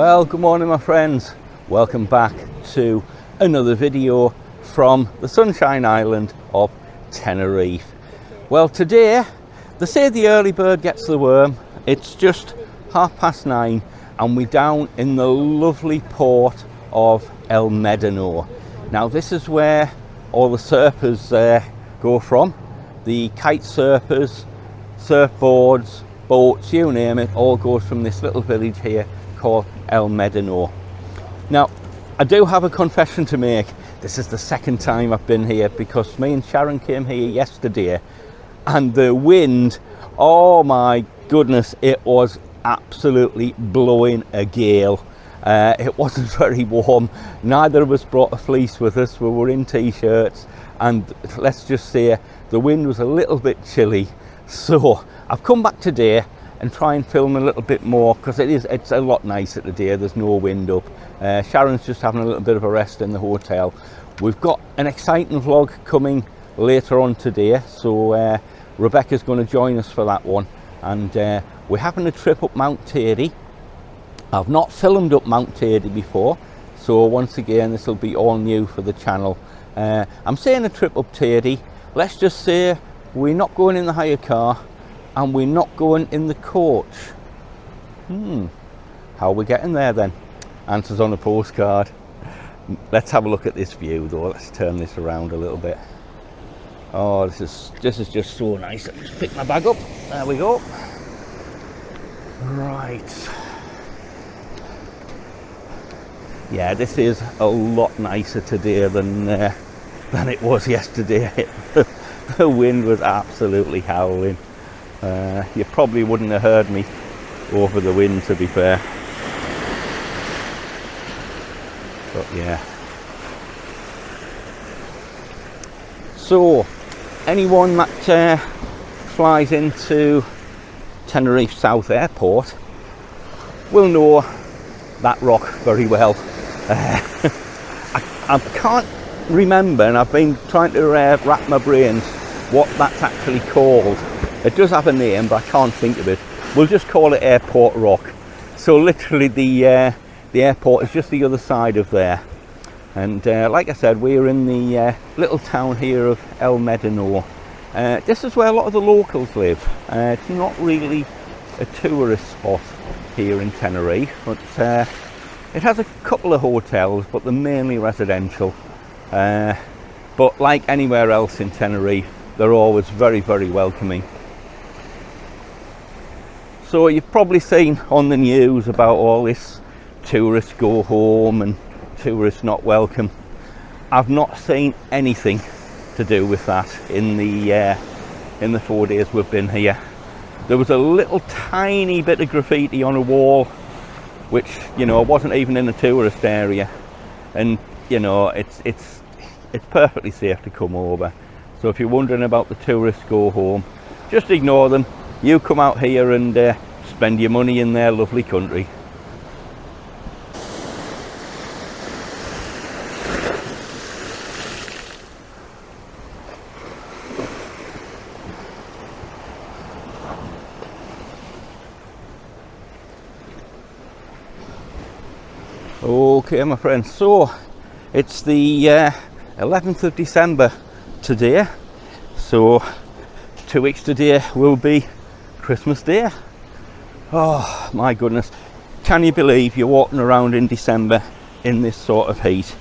Well, good morning my friends, welcome back to another video from the Sunshine Island of Tenerife. Well, today they say the early bird gets the worm. It's just 9:30 and we're down in the lovely port of El Medano. Now this is where all the surfers go from. The kite surfers, surfboards, boats, you name it, all goes from this little village here called El Medano. Now I do have a confession to make. This is the second time I've been here because me and Sharon came here yesterday and the wind, oh my goodness, it was absolutely blowing a gale. It wasn't very warm. Neither of us brought a fleece with us. We were in t-shirts and let's just say the wind was a little bit chilly. So I've come back today and try and film a little bit more because it's a lot nicer today. There's no wind up. Sharon's just having a little bit of a rest in the hotel. We've got an exciting vlog coming later on today, so Rebecca's going to join us for that one, and we're having a trip up Mount Teri. I've not filmed up Mount Teri before, so once again this will be all new for the channel. I'm saying a trip up Teri, let's just say we're not going in the hire car and we're not going in the coach. How are we getting there then? Answers on a postcard. Let's have a look at this view though. Let's turn this around a little bit. Oh, this is just so nice. Let me just pick my bag up. There we go. Right. Yeah, this is a lot nicer today than it was yesterday. The wind was absolutely howling. You probably wouldn't have heard me over the wind, to be fair. But yeah. So, anyone that flies into Tenerife South Airport will know that rock very well. I can't remember, and I've been trying to wrap my brains what that's actually called. It does have a name, but I can't think of it. We'll just call it Airport Rock. So literally the airport is just the other side of there. And like I said, we're in the little town here of El Medano. This is where a lot of the locals live. It's not really a tourist spot here in Tenerife, but it has a couple of hotels, but they're mainly residential. But like anywhere else in Tenerife, they're always very, very welcoming. So you've probably seen on the news about all this tourists go home and tourists not welcome. I've not seen anything to do with that in the 4 days we've been here. There was a little tiny bit of graffiti on a wall, which, you know, wasn't even in a tourist area, and you know it's perfectly safe to come over. So if you're wondering about the tourists go home, just ignore them. You come out here and spend your money in their lovely country. Okay my friends, so it's the 11th of December today, so 2 weeks today will be Christmas Day. Oh my goodness, can you believe you're walking around in December in this sort of heat?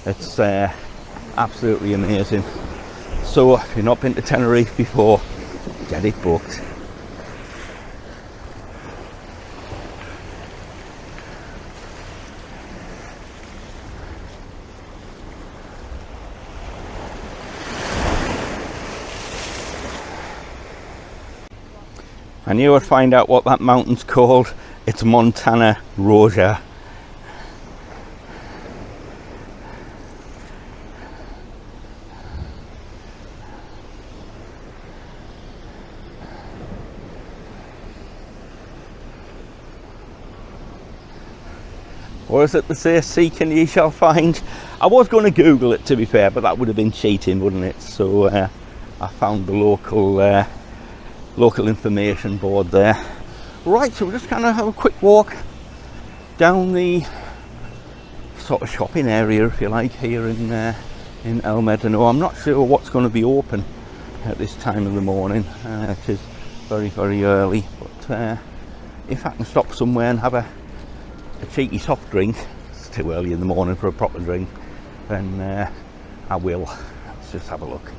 It's absolutely amazing. So if you've not been to Tenerife before, get it booked. I knew I'd find out what that mountain's called. It's Montana Roja. Or is it to say, seek and ye shall find? I was going to Google it, to be fair, but that would have been cheating, wouldn't it? So I found the local information board there. Right, so we're just going to have a quick walk down the sort of shopping area, if you like, here in El Medano. I'm not sure what's going to be open at this time of the morning. It is very, very early, but if I can stop somewhere and have a cheeky soft drink, it's too early in the morning for a proper drink, then I will. Let's just have a look.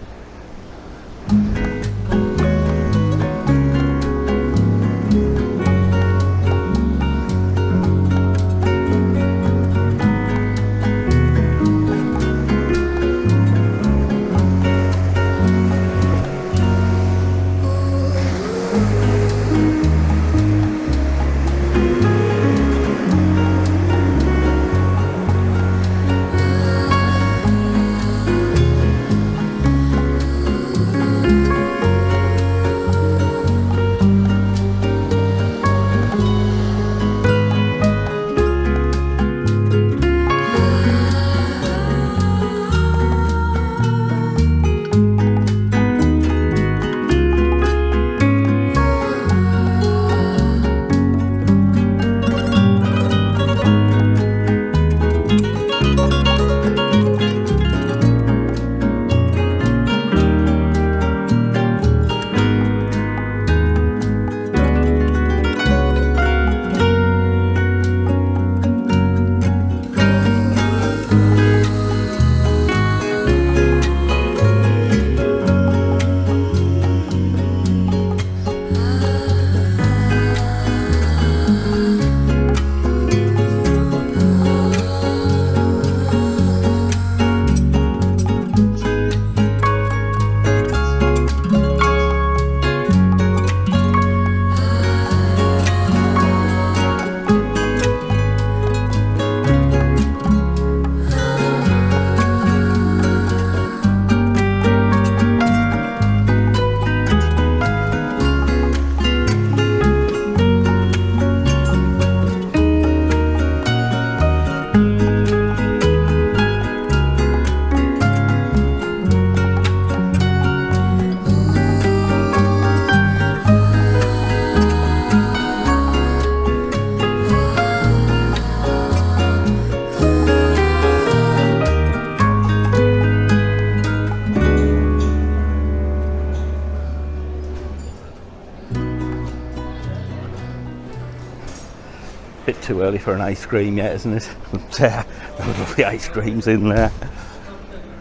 Bit too early for an ice cream yet, isn't it? But there are lovely ice creams in there.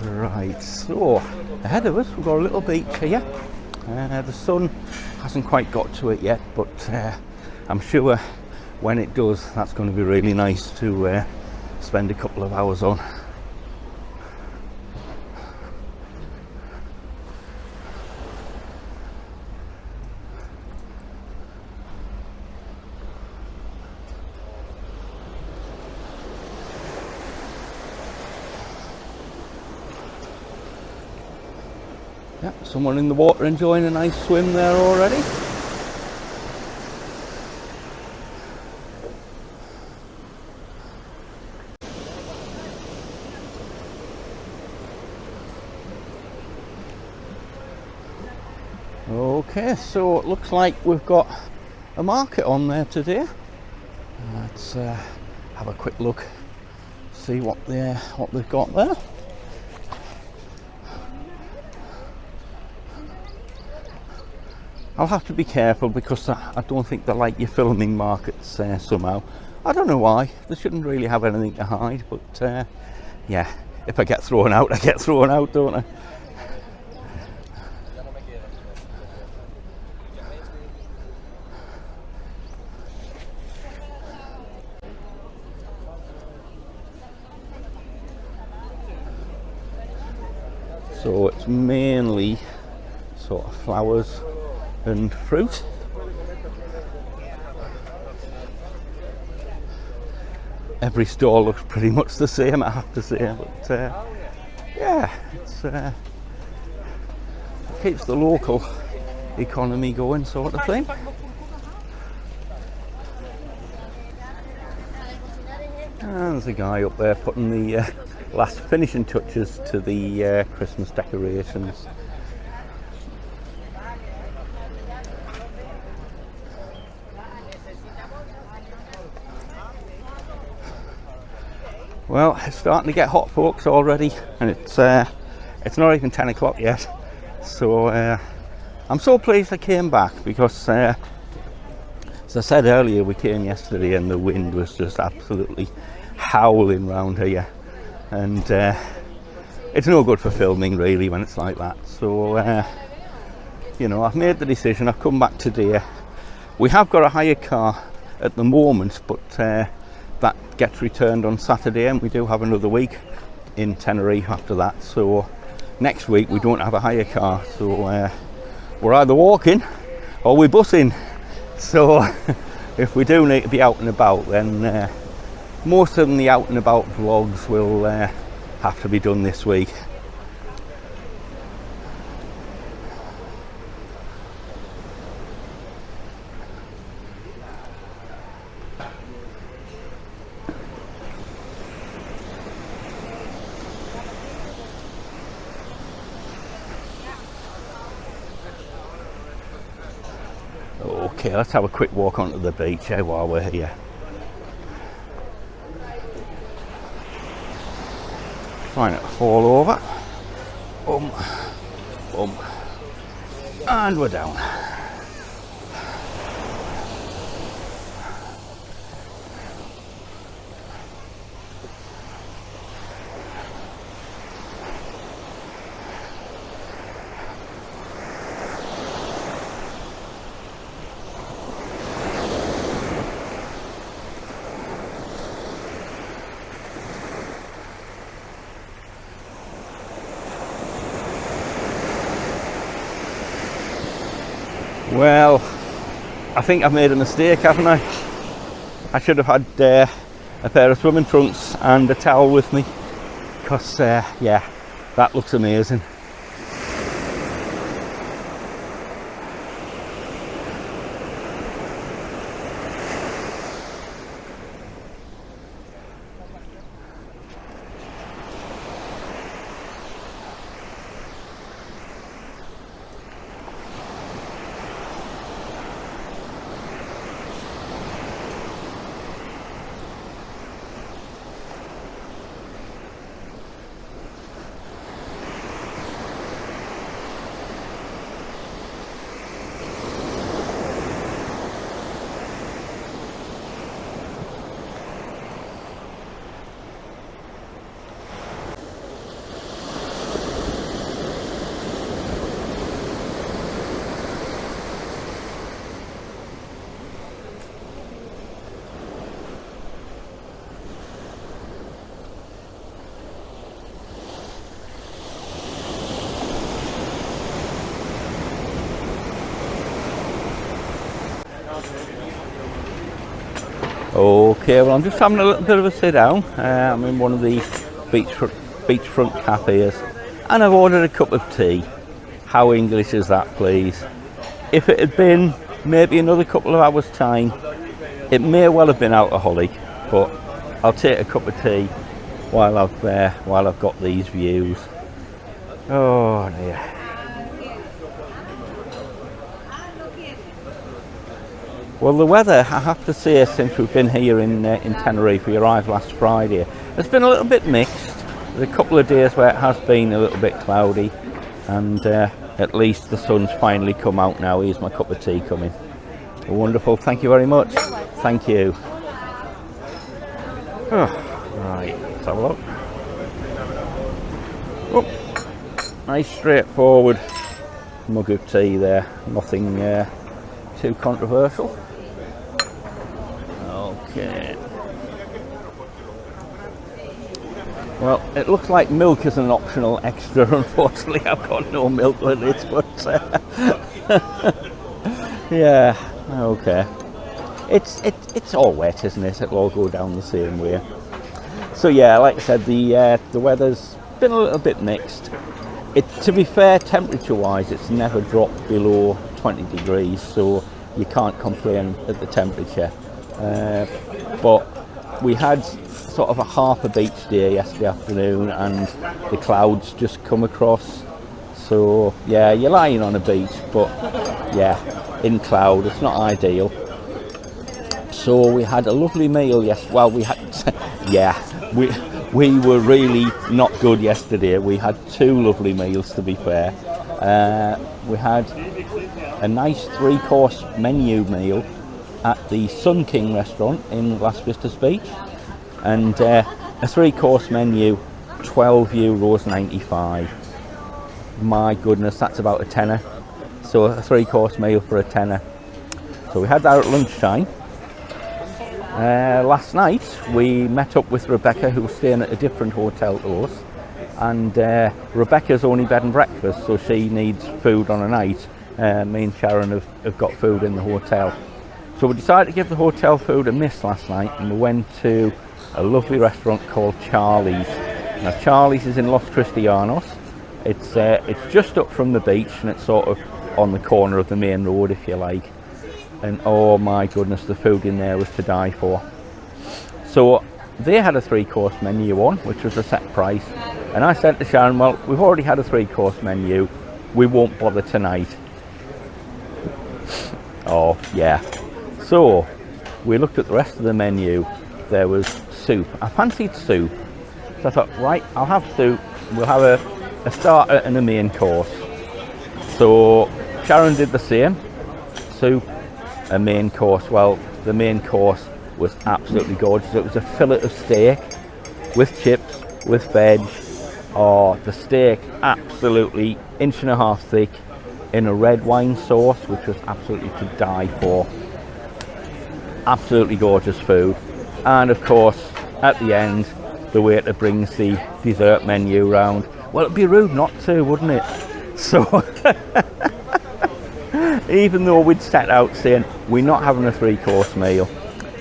Right, so ahead of us we've got a little beach here. The sun hasn't quite got to it yet, but I'm sure when it does, that's going to be really nice to spend a couple of hours on. Yeah, someone in the water enjoying a nice swim there already. Okay, so it looks like we've got a market on there today. Let's have a quick look, see what they've got there. I'll have to be careful because I don't think they like you filming markets somehow. I don't know why. They shouldn't really have anything to hide, but yeah, if I get thrown out, I get thrown out, don't I? So it's mainly sort of flowers and fruit. Every store looks pretty much the same, I have to say, but yeah, it keeps the local economy going, sort of thing. And there's a guy up there putting the last finishing touches to the Christmas decorations. Well, it's starting to get hot, folks, already, and it's not even 10 o'clock yet. So I'm so pleased I came back because, as I said earlier, we came yesterday and the wind was just absolutely howling round here, and it's no good for filming really when it's like that. So you know, I've made the decision. I've come back today. We have got a hire car at the moment, but that gets returned on Saturday, and we do have another week in Tenerife after that. So next week we don't have a hire car, so we're either walking or we're busing. So if we do need to be out and about, then most of the out and about vlogs will have to be done this week. Okay, let's have a quick walk onto the beach while we're here. Trying not to fall over. And we're down. Well, I think I've made a mistake, haven't I? I should have had a pair of swimming trunks and a towel with me, because yeah, that looks amazing. Okay, well, I'm just having a little bit of a sit down. I'm in one of these beachfront cafes, and I've ordered a cup of tea. How English is that, please? If it had been maybe another couple of hours' time, it may well have been alcoholic, but I'll take a cup of tea while I've got these views. Oh dear. Well, the weather, I have to say, since we've been here in Tenerife, we arrived last Friday, it's been a little bit mixed. There's a couple of days where it has been a little bit cloudy, and at least the sun's finally come out now. Here's my cup of tea coming. Wonderful, thank you very much. Thank you. Oh, right, let's have a look. Oh, nice straightforward mug of tea there, nothing too controversial. Okay. Well, it looks like milk is an optional extra. Unfortunately, I've got no milk with it, but yeah, okay. It's all wet, isn't it? It'll all go down the same way. So yeah, like I said, the weather's been a little bit mixed. To be fair, temperature-wise, it's never dropped below 20 degrees, so you can't complain at the temperature. But we had sort of a half a beach day yesterday afternoon, and the clouds just come across. So yeah, you're lying on a beach, but yeah, in cloud, it's not ideal. So we had a lovely meal yesterday. Well, we had, yeah, We were really not good yesterday. We had 2 lovely meals, to be fair. We had a nice 3-course menu meal at the Sun King restaurant in Las Vistas Beach, and a 3-course menu, €12.95. My goodness, that's about a tenner. So a 3-course meal for a tenner. So we had that at lunchtime. Last night we met up with Rebecca, who was staying at a different hotel to us, and Rebecca's only bed and breakfast, so she needs food on a night. Me and Sharon have got food in the hotel. So we decided to give the hotel food a miss last night, and we went to a lovely restaurant called Charlie's. Now Charlie's is in Los Cristianos. It's just up from the beach, and it's sort of on the corner of the main road, if you like. And oh my goodness, the food in there was to die for. So they had a 3-course menu on, which was a set price, and I said to Sharon, well, we've already had a 3-course menu, we won't bother tonight. Oh yeah. So we looked at the rest of the menu. There was soup. I fancied soup, so I thought, right, I'll have soup. We'll have a starter and a main course. So Sharon did the same. Soup, a main course. Well, the main course was absolutely gorgeous. It was a fillet of steak with chips, with veg. Oh, the steak absolutely 1.5 inches thick in a red wine sauce, which was absolutely to die for. Absolutely gorgeous food. And of course, at the end, the waiter brings the dessert menu round. Well, it'd be rude not to, wouldn't it? So even though we'd set out saying we're not having a 3-course meal,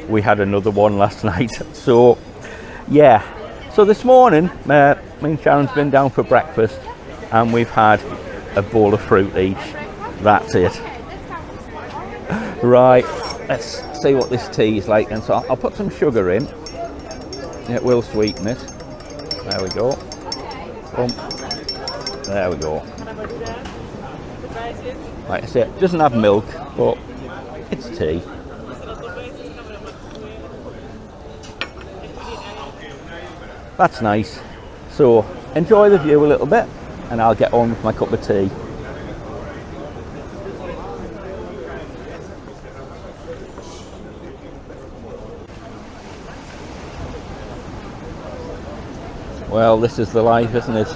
we had another one last night. So yeah, so this morning me and Sharon's been down for breakfast, and we've had a bowl of fruit each. That's it. Right, let's see what this tea is like. And so I'll put some sugar in. It will sweeten it. There we go. There we go. Like I say, it doesn't have milk, but it's tea. That's nice. So enjoy the view a little bit, and I'll get on with my cup of tea. Well, this is the life, isn't it?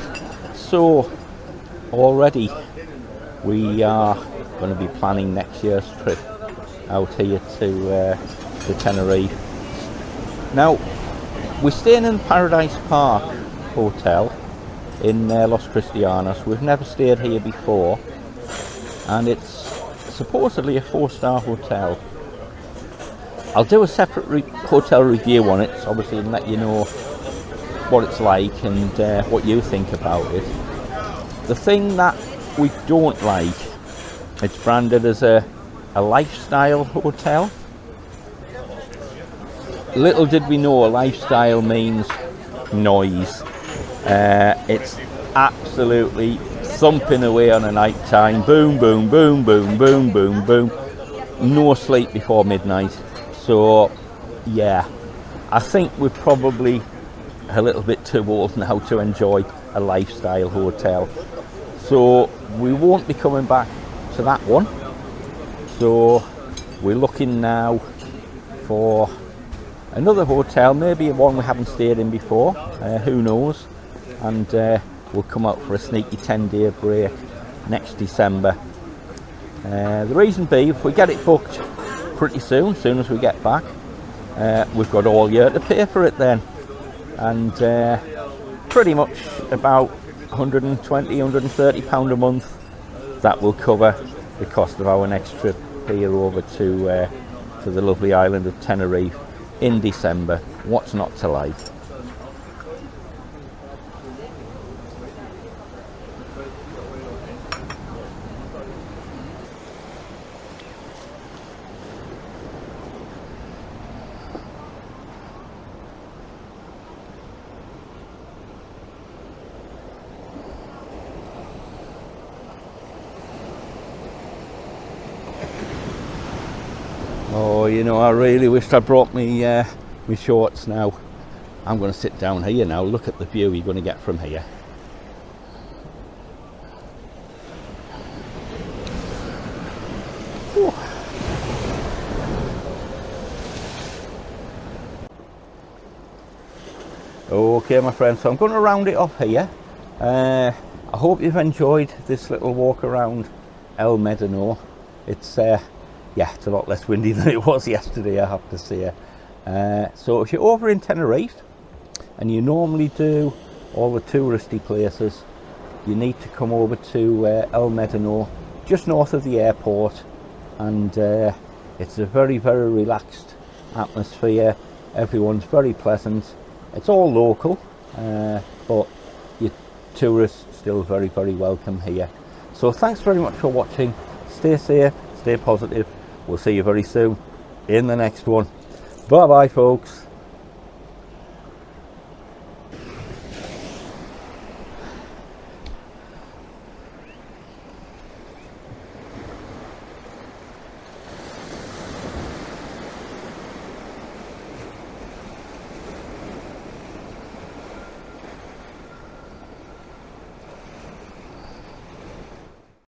So already we are going to be planning next year's trip out here to Tenerife. Now, we're staying in Paradise Park Hotel in Los Cristianos. We've never stayed here before, and it's supposedly a 4-star hotel. I'll do a separate hotel review on it, so obviously, and let you know what it's like and what you think about it. The thing that we don't like, it's branded as a lifestyle hotel. Little did we know a lifestyle means noise. It's absolutely thumping away on a night time. Boom, boom, boom, boom, boom, boom, boom. No sleep before midnight. So yeah, I think we're probably a little bit too old now to enjoy a lifestyle hotel. So we won't be coming back to that one. So we're looking now for another hotel, maybe one we haven't stayed in before, who knows, and we'll come out for a sneaky 10-day break next December. The reason being, if we get it booked pretty soon as we get back, we've got all year to pay for it then, and pretty much about £120, £130 a month. That will cover the cost of our next trip here over to the lovely island of Tenerife in December. What's not to like? Oh, you know, I really wished I brought me my shorts now. I'm going to sit down here now. Look at the view you're going to get from here. Whew. Okay, my friends, so I'm going to round it off here. I hope you've enjoyed this little walk around El Medano. It's yeah, it's a lot less windy than it was yesterday, I have to say. So if you're over in Tenerife and you normally do all the touristy places, you need to come over to El Medano, just north of the airport, and it's a very, very relaxed atmosphere. Everyone's very pleasant. It's all local, but your tourists still very, very welcome here. So thanks very much for watching. Stay safe, stay positive. We'll see you very soon in the next one. Bye bye, folks.